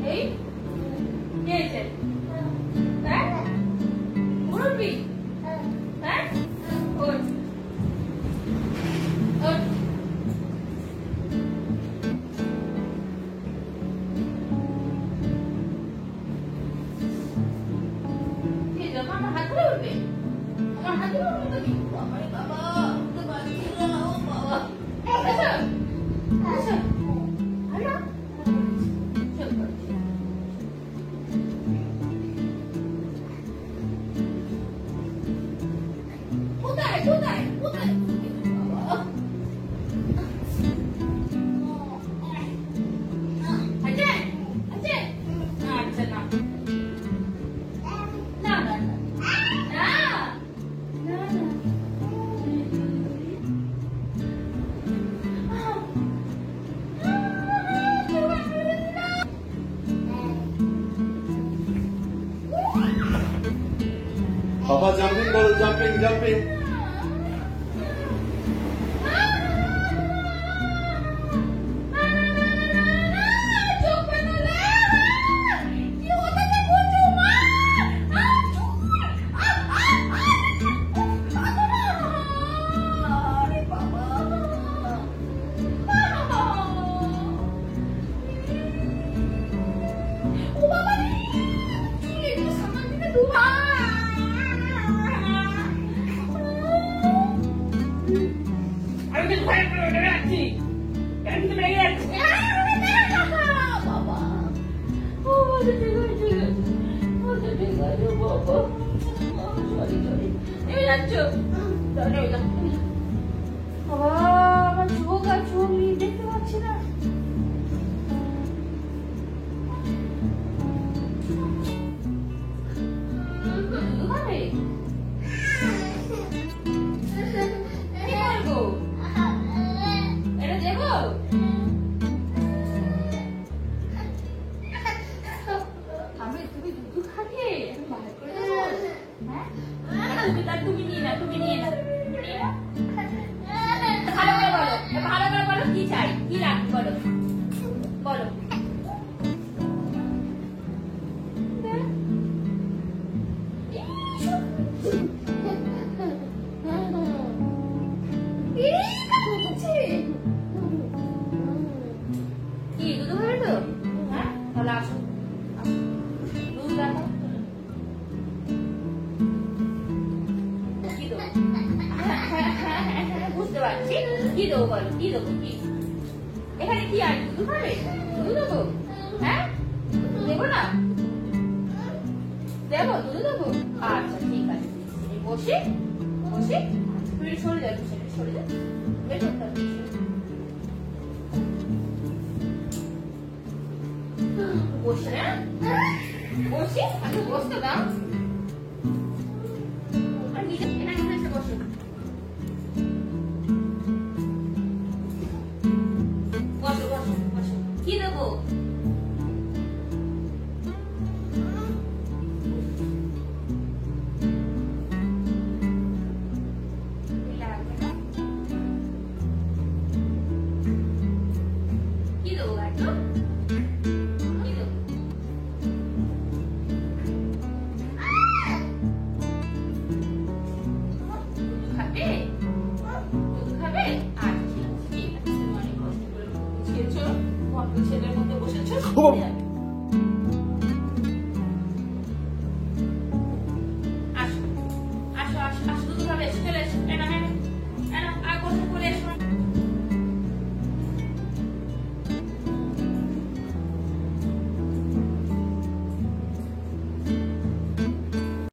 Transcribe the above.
এই কে এসে হ্যাঁ মুরব্বি হ্যাঁ ওঠ ওঠ এই জন্য আমার হাত ধরে উঠবে আমার হাত ধরে উঠবে তুমি বাবা রে বাবা উঠতে পারছি না ও বাবা আচ্ছা আচ্ছা হ্যালো চল করছি কোথায় কোথায় কোথায় বাবা আচ্ছা আচ্ছা আচ্ছা না না না না না না Papa jumping, ball jumping, jumping. আমি তো ভয় করে উঠে যাচ্ছি কেন তুমি লেগে যাচ্ছি বাবা ও ঠিক আছে ঠিক আছে বাবা সরি সরি নেমে যাচ্ছ নেমে যাচ্ছ বাবা আমার চোখ আর চোখ দেখতে পাচ্ছি না তুমি নিয়ে না তুমি নিয়ে না ভালো করে বলো ভালো করে বলো কি চাই কি রাখি বলো বলো কি দুধ খাবে তো হ্যাঁ তাহলে আসো দুধ দেখো বুঝতে পারছি কি দেবো বলো কি দেবো কি এখানে কি আর দুধ খাবে দুধ দেবো হ্যাঁ দেবো না দেবো দুধ দেবো আচ্ছা ঠিক আছে বসে বসে তুমি সরে যাবে সরে যাবে বের করতে হবে বসে না বসে আমি বসতে দাও আর নিজে এখানে এসে বসো বসো বসো বসো কি দেবো কি দেবো একদম ছেলের মধ্যে বসেছো